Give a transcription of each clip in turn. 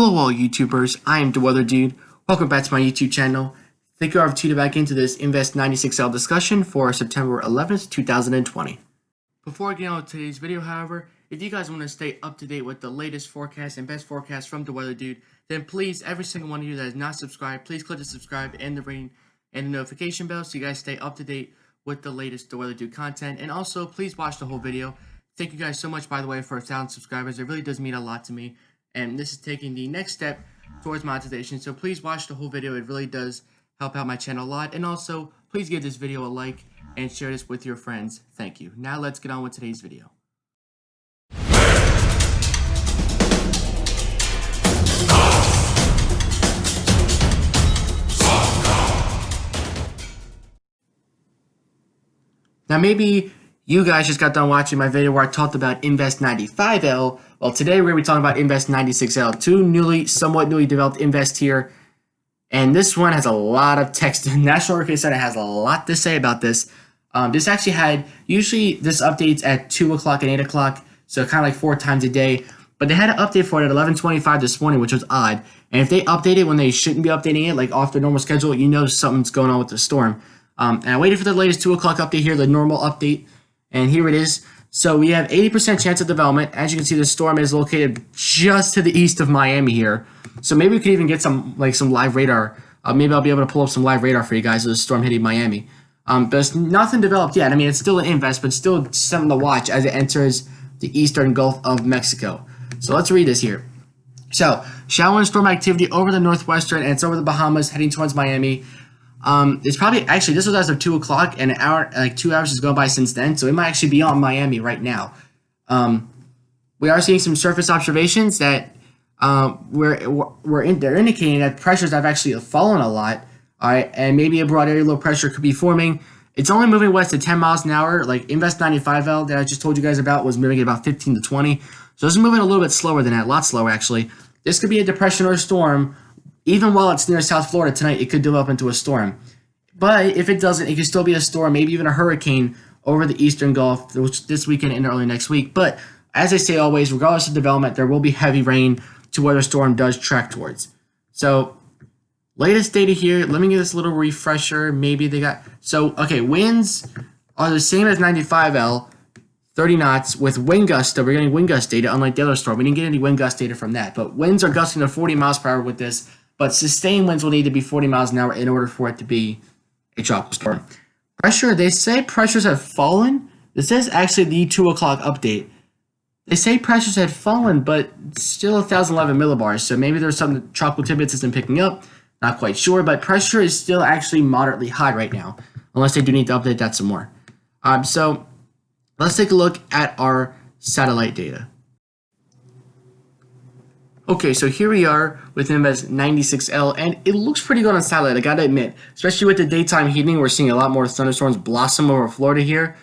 Hello all YouTubers, I am the Weather Dude. Welcome back to my YouTube channel. Thank you all for tuning back into this Invest 96L discussion for September 11th, 2020. Before I get on with today's video, however, if you guys want to stay up to date with the latest forecast and best forecast from the Weather Dude, then please, every single one of you that is not subscribed, please click the subscribe and the ring and the notification bell so you guys stay up to date with the latest The Weather Dude content. And also, please watch the whole video. Thank you guys so much, by the way, for 1,000 subscribers. It really does mean a lot to me. And this is taking the next step towards monetization. So please watch the whole video. It really does help out my channel a lot. And also, please give this video a like and share this with your friends. Thank you. Now let's get on with today's video. Now maybe you guys just got done watching my video where I talked about Invest 95L. Well, today we're going to be talking about Invest 96L, two somewhat newly developed Invest here. And this one has a lot of text. National Hurricane Center has a lot to say about this. This actually had, usually this updates at 2 o'clock and 8 o'clock, so kind of like 4 times a day. But they had an update for it at 11:25 this morning, which was odd. And if they update it when they shouldn't be updating it, like off their normal schedule, you know something's going on with the storm. And I waited for the latest 2 o'clock update here, the normal update. And here it is. So we have 80% chance of development. As you can see, the storm is located just to the east of Miami here. So maybe we could even get some live radar. Maybe I'll be able to pull up some live radar for you guys of the storm hitting Miami. But it's nothing developed yet. I mean, it's still an invest, but still something to watch as it enters the eastern Gulf of Mexico. So let's read this here. So, shower and storm activity over the northwestern, and it's over the Bahamas, heading towards Miami. It's probably, actually, this was as of 2 o'clock, and an hour, like 2 hours has gone by since then, so it might actually be on Miami right now. We are seeing some surface observations that they're indicating that pressures have actually fallen a lot, all right, and maybe a broad area low pressure could be forming. It's only moving west at 10 miles an hour. Like Invest 95L that I just told you guys about was moving at about 15 to 20. So this is moving a little bit slower than that, a lot slower actually. This could be a depression or a storm. Even while it's near South Florida tonight, it could develop into a storm. But if it doesn't, it could still be a storm, maybe even a hurricane over the eastern Gulf this weekend and early next week. But as I say always, regardless of development, there will be heavy rain to where the storm does track towards. So latest data here, let me give this a little refresher. Maybe they got, so okay, winds are the same as 95L, 30 knots with wind gusts. So we're getting wind gust data, unlike the other storm. We didn't get any wind gust data from that, but winds are gusting to 40 miles per hour with this. But sustained winds will need to be 40 miles an hour in order for it to be a tropical storm. Pressure, they say pressures have fallen. This is actually the 2 o'clock update. They say pressures had fallen, but still 1,011 millibars. So maybe there's some tropical tidbits isn't picking up. Not quite sure, but pressure is still actually moderately high right now, unless they do need to update that some more. So let's take a look at our satellite data. Okay, so here we are with Invest 96L, and it looks pretty good on satellite, I gotta admit. Especially with the daytime heating, we're seeing a lot more thunderstorms blossom over Florida here,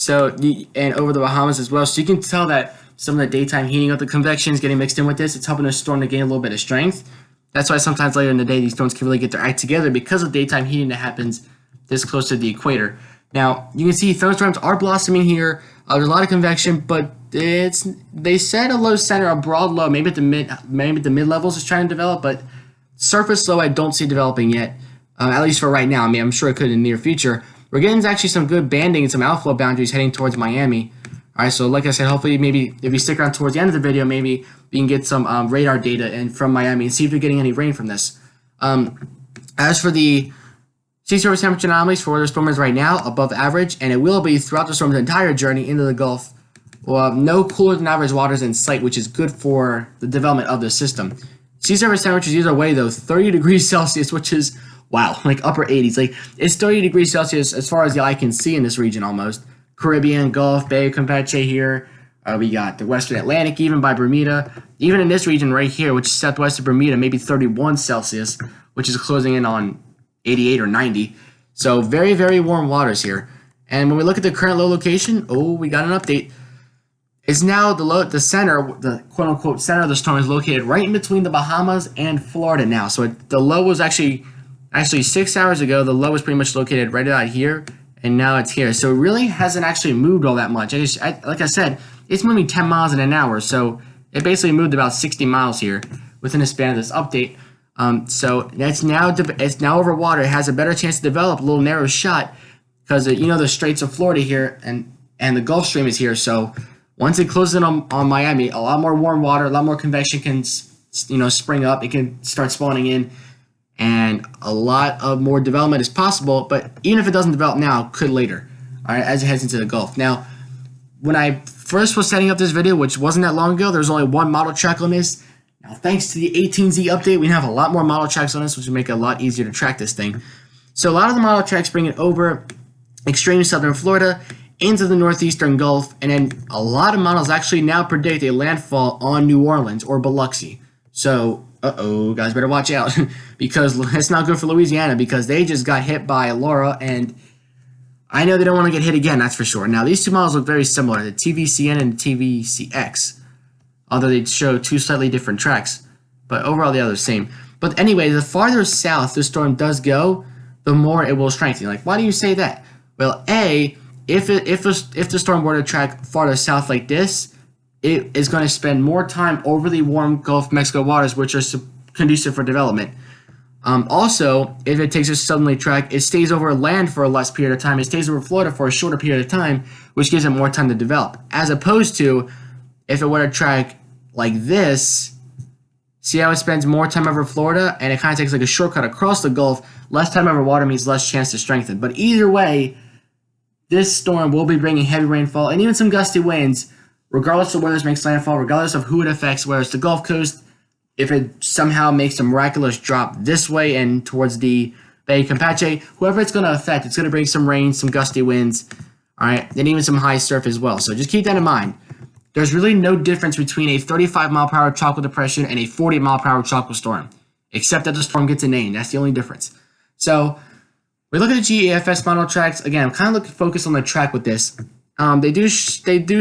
and over the Bahamas as well. So you can tell that some of the daytime heating of the convection is getting mixed in with this. It's helping the storm to gain a little bit of strength. That's why sometimes later in the day, these storms can really get their act together because of daytime heating that happens this close to the equator. Now, you can see thunderstorms are blossoming here. There's a lot of convection, but they said a low center, a broad low, maybe at the mid levels is trying to develop, but surface low I don't see developing yet, at least for right now. I mean, I'm sure it could in the near future. We're getting actually some good banding and some outflow boundaries heading towards Miami. All right, so like I said, hopefully maybe if you stick around towards the end of the video, maybe we can get some radar data from Miami and see if you're getting any rain from this. As for the sea surface temperature anomalies for where the storm is right now, above average, and it will be throughout the storm's entire journey into the Gulf. Well, no cooler than average waters in sight, which is good for the development of the system. Sea surface temperatures either way, though, 30 degrees Celsius, which is, wow, like upper 80s. Like, it's 30 degrees Celsius as far as the eye can see in this region almost. Caribbean, Gulf, Bay of Campeche here. We got the Western Atlantic, even by Bermuda. Even in this region right here, which is southwest of Bermuda, maybe 31 Celsius, which is closing in on 88 or 90. So very, very warm waters here. And when we look at the current low location, oh, we got an update. It's now the center, the quote-unquote center of the storm is located right in between the Bahamas and Florida now. So the low was actually 6 hours ago, the low was pretty much located right out here, and now it's here. So it really hasn't actually moved all that much. Like I said, it's moving 10 miles in an hour, so it basically moved about 60 miles here. within the span of this update. So it's now over water. It has a better chance to develop, a little narrow shot, because the Straits of Florida here and the Gulf Stream is here. So once it closes in on Miami, a lot more warm water, a lot more convection can spring up. It can start spawning in, and a lot of more development is possible. But even if it doesn't develop now, could later. All right, as it heads into the Gulf. Now, when I first was setting up this video, which wasn't that long ago, there was only one model track on this. Now, thanks to the 18Z update, we have a lot more model tracks on this, which will make it a lot easier to track this thing. So a lot of the model tracks bring it over extreme southern Florida into the northeastern Gulf, and then a lot of models actually now predict a landfall on New Orleans or Biloxi. So, guys better watch out, because it's not good for Louisiana, because they just got hit by Laura, and I know they don't want to get hit again, that's for sure. Now, these two models look very similar, the TVCN and the TVCX. Although they show two slightly different tracks, but overall they are the same. But anyway, the farther south the storm does go, the more it will strengthen. Like, why do you say that? Well, if the storm were to track farther south like this, it is going to spend more time over the warm Gulf of Mexico waters, which are conducive for development. Also, if it takes a southerly track, it stays over land for a less period of time. It stays over Florida for a shorter period of time, which gives it more time to develop. As opposed to, if it were to track like this, see how it spends more time over Florida, and it kind of takes like a shortcut across the Gulf. Less time over water means less chance to strengthen. But either way, this storm will be bringing heavy rainfall and even some gusty winds, regardless of where this makes landfall, regardless of who it affects. Whereas the Gulf Coast, if it somehow makes a miraculous drop this way and towards the Bay of Campeche, whoever it's going to affect, it's going to bring some rain, some gusty winds, all right, and even some high surf as well. So just keep that in mind. There's really no difference between a 35-mile-per-hour tropical depression and a 40-mile-per-hour tropical storm, except that the storm gets a name. That's the only difference. So we look at the GEFS model tracks. Again, I'm kind of focused on the track with this. They do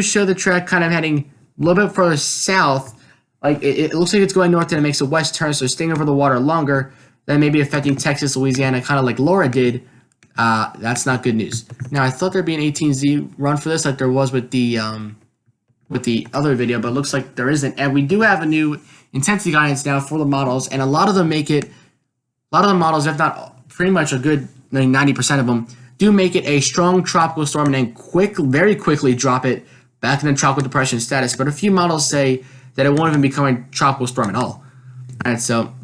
show the track kind of heading a little bit further south. Like it looks like it's going north and it makes a west turn, so staying over the water longer. Then maybe affecting Texas, Louisiana, kind of like Laura did. That's not good news. Now, I thought there'd be an 18Z run for this, like there was with the other video, but it looks like there isn't. And we do have a new intensity guidance now for the models, and a lot of them make it. A lot of the models, if not pretty much a good 90% of them, do make it a strong tropical storm and then very quickly drop it back into tropical depression status. But a few models say that it won't even become a tropical storm at all. All right, so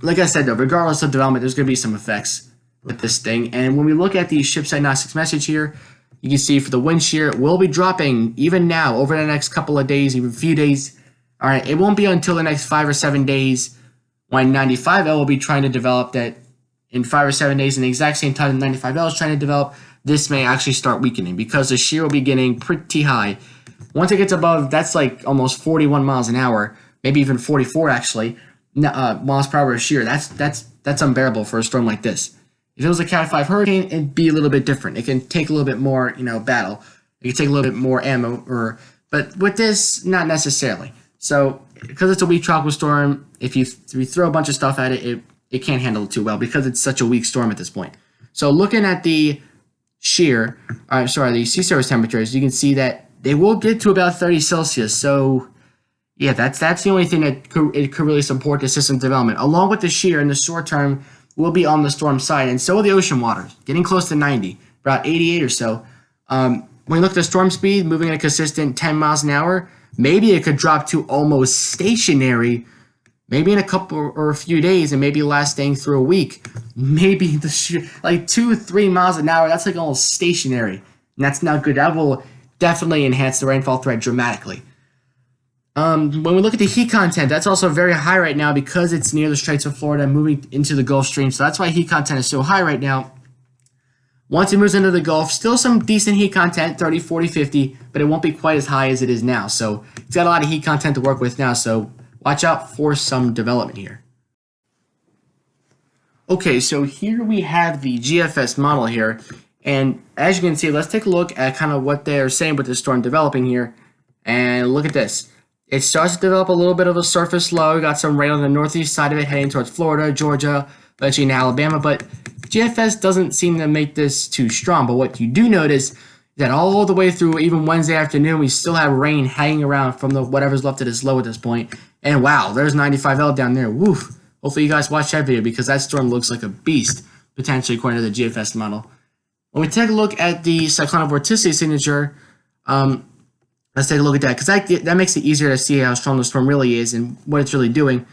like I said, though, regardless of development, there's going to be some effects with this thing. And when we look at the ship diagnostics message here, you can see for the wind shear, it will be dropping even now over the next couple of days, even a few days. All right, it won't be until the next 5 or 7 days when 95L will be trying to develop that in 5 or 7 days, in the exact same time that 95L is trying to develop. This may actually start weakening because the shear will be getting pretty high. Once it gets above, that's like almost 41 miles an hour, maybe even 44 actually, miles per hour of shear. That's unbearable for a storm like this. If it was a Cat 5 hurricane, it'd be a little bit different. It can take a little bit more, battle. It can take a little bit more ammo, but with this, not necessarily. So, because it's a weak tropical storm, if you throw a bunch of stuff at it, it can't handle it too well because it's such a weak storm at this point. So, looking at the the sea surface temperatures, you can see that they will get to about 30 Celsius. So, yeah, that's the only thing that could really support the system development. Along with the shear in the short term, will be on the storm side, and so will the ocean waters, getting close to 90, about 88 or so. When you look at the storm speed, moving at a consistent 10 miles an hour, maybe it could drop to almost stationary, maybe in a couple or a few days, and maybe lasting through a week. Maybe the shear, like 2 or 3 miles an hour, that's like almost stationary, and that's not good. That will definitely enhance the rainfall threat dramatically. When we look at the heat content, that's also very high right now because it's near the Straits of Florida, moving into the Gulf Stream. So that's why heat content is so high right now. Once it moves into the Gulf, still some decent heat content, 30, 40, 50, but it won't be quite as high as it is now. So it's got a lot of heat content to work with now, so watch out for some development here. Okay, so here we have the GFS model here, and as you can see, let's take a look at kind of what they're saying with the storm developing here, and look at this. It starts to develop a little bit of a surface low. We got some rain on the northeast side of it heading towards Florida, Georgia, eventually into Alabama. But GFS doesn't seem to make this too strong. But what you do notice is that all the way through, even Wednesday afternoon, we still have rain hanging around from whatever's left of this low at this point. And wow, there's 95L down there. Woof. Hopefully you guys watch that video because that storm looks like a beast, potentially according to the GFS model. When we take a look at the cyclonic vorticity signature, let's take a look at that because that makes it easier to see how strong the storm really is and what it's really doing.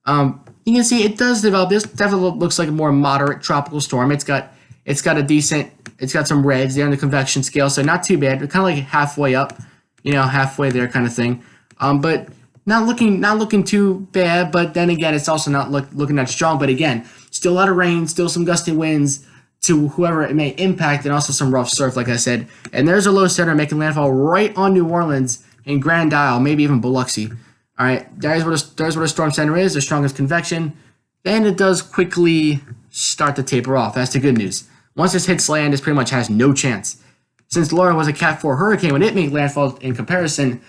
You can see it does develop. This definitely looks like a more moderate tropical storm. It's got some reds there on the convection scale, so not too bad. We're kind of like halfway up, halfway there kind of thing. But not looking too bad. But then again, it's also not looking that strong. But again, still a lot of rain, still some gusty winds to whoever it may impact, and also some rough surf, like I said. And there's a low center making landfall right on New Orleans and Grand Isle, maybe even Biloxi. All right, there's what a storm center is, the strongest convection. Then it does quickly start to taper off. That's the good news. Once this hits land, this pretty much has no chance. Since Laura was a Cat 4 hurricane when it made landfall in comparison,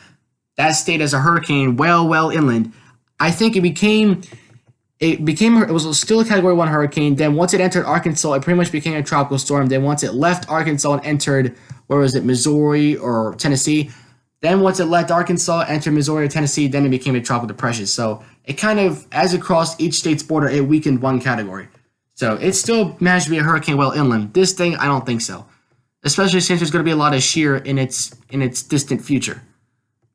that stayed as a hurricane well inland. I think it was still a Category 1 hurricane. Then once it entered Arkansas, it pretty much became a tropical storm. Then once it left Arkansas and entered, Missouri or Tennessee, then once it left Arkansas, entered Missouri or Tennessee, then it became a tropical depression. So it kind of, as it crossed each state's border, it weakened one category. So it still managed to be a hurricane well inland. This thing, I don't think so. Especially since there's going to be a lot of shear in its distant future.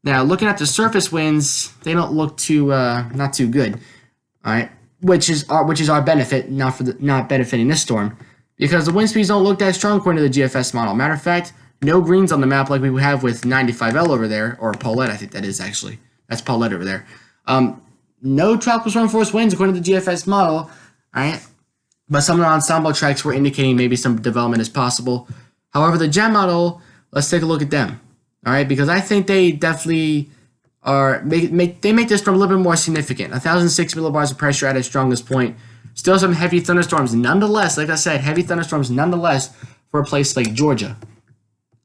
Now, looking at the surface winds, they don't look not too good. All right, which is our benefit, not benefiting this storm, because the wind speeds don't look that strong according to the GFS model. Matter of fact, no greens on the map like we have with 95L over there, or Paulette, I think that is actually. That's Paulette over there. No tropical storm force winds according to the GFS model. All right, but some of the ensemble tracks were indicating maybe some development is possible. However, the GEM model, let's take a look at them. All right, because I think they definitely make this storm a little bit more significant. 1,006 millibars of pressure at its strongest point. Still some heavy thunderstorms, nonetheless. Like I said, heavy thunderstorms, nonetheless, for a place like Georgia.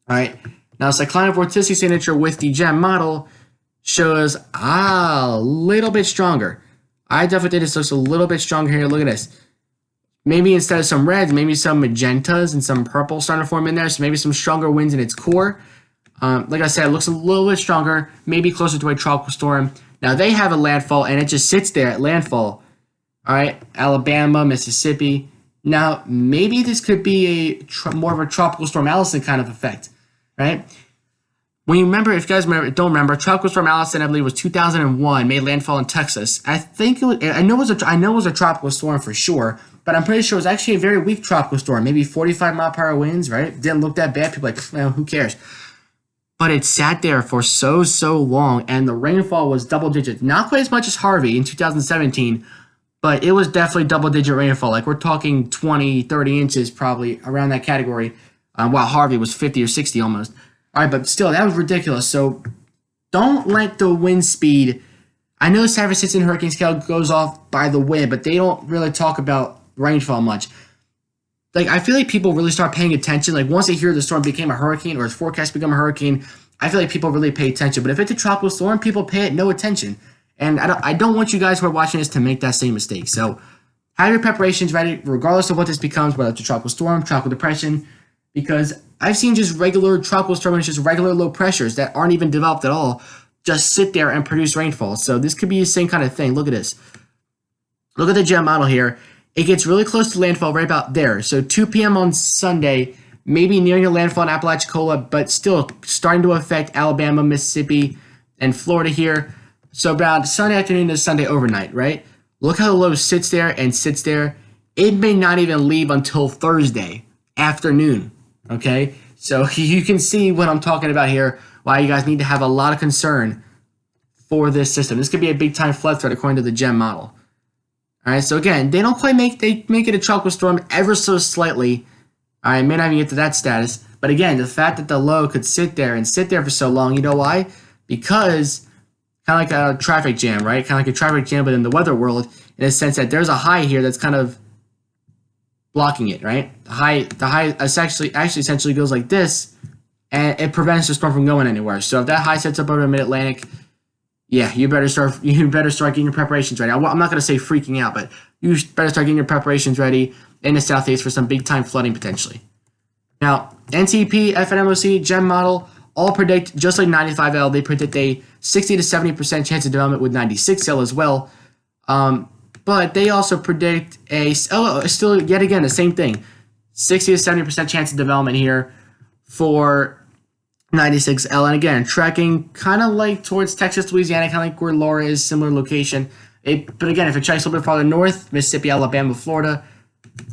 All right. Now, cyclonic vorticity signature with the GEM model shows a little bit stronger. I definitely think this looks a little bit stronger here. Look at this. Maybe instead of some reds, maybe some magentas and some purple starting to form in there. So maybe some stronger winds in its core. Like I said, it looks a little bit stronger, maybe closer to a tropical storm. Now, they have a landfall, and it just sits there at landfall. All right, Alabama, Mississippi. Now, maybe this could be more of a tropical storm Allison kind of effect, right? When you remember, if you guys don't remember, tropical storm Allison, I believe, was 2001, made landfall in Texas. I think it was. I know it was a tropical storm for sure, but I'm pretty sure it was actually a very weak tropical storm, maybe 45-mile-per-hour winds, right? Didn't look that bad. People like, well, who cares? But it sat there for so long, and the rainfall was double digits. Not quite as much as Harvey in 2017, but it was definitely double-digit rainfall. Like, we're talking 20, 30 inches probably around that category, while Harvey was 50 or 60 almost. All right, but still, that was ridiculous. So don't let the wind speed... I know San Francisco hurricane scale goes off by the wind, but they don't really talk about rainfall much. Like, I feel like people really start paying attention. Like, once they hear the storm became a hurricane or its forecast become a hurricane, I feel like people really pay attention. But if it's a tropical storm, people pay it no attention. And I don't want you guys who are watching this to make that same mistake. So have your preparations ready, regardless of what this becomes, whether it's a tropical storm, tropical depression, because I've seen just regular tropical storms, just regular low pressures that aren't even developed at all, just sit there and produce rainfall. So this could be the same kind of thing. Look at this. Look at the GEM model here. It gets really close to landfall right about there. So 2 p.m. on Sunday, maybe nearing a landfall in Apalachicola, but still starting to affect Alabama, Mississippi, and Florida here. So about Sunday afternoon to Sunday overnight, right? Look how the low sits there and sits there. It may not even leave until Thursday afternoon, okay? So you can see what I'm talking about here, why you guys need to have a lot of concern for this system. This could be a big-time flood threat according to the GEM model. All right, so again, they make it a tropical storm ever so slightly. All right, may not even get to that status. But again, the fact that the low could sit there for so long, you know why? Because kind of like a traffic jam, right? Kind of like a traffic jam, but in the weather world, in a sense that there's a high here that's kind of blocking it, right? The high actually essentially goes like this, and it prevents the storm from going anywhere. So if that high sets up over the mid-Atlantic, yeah, you better start getting your preparations ready. I'm not going to say freaking out, but you better start getting your preparations ready in the southeast for some big time flooding potentially. Now, NTP, FNMOC, GEM model, all predict, just like 95L, they predict a 60 to 70% chance of development with 96L as well. But they also predict still yet again the same thing, 60 to 70% chance of development here for 96L. And again, tracking kind of like towards Texas, Louisiana, kind of like where Laura is, similar location. But again, if it tracks a little bit farther north, Mississippi, Alabama, Florida,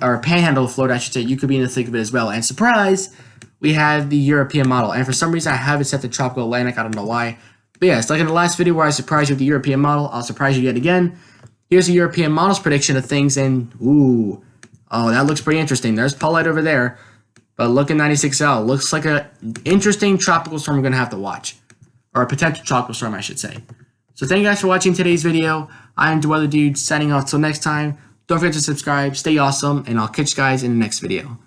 or Panhandle of Florida, I should say, you could be in the thick of it as well. And surprise, we have the European model. And for some reason, I have it set to tropical Atlantic. I don't know why. But yeah, it's like in the last video where I surprised you with the European model. I'll surprise you yet again. Here's the European model's prediction of things. And ooh, oh, that looks pretty interesting. There's Paulette over there. But look at 96L. Looks like an interesting tropical storm we're going to have to watch. Or a potential tropical storm, I should say. So thank you guys for watching today's video. I am the Weather Dude, signing off till next time. Don't forget to subscribe, stay awesome, and I'll catch you guys in the next video.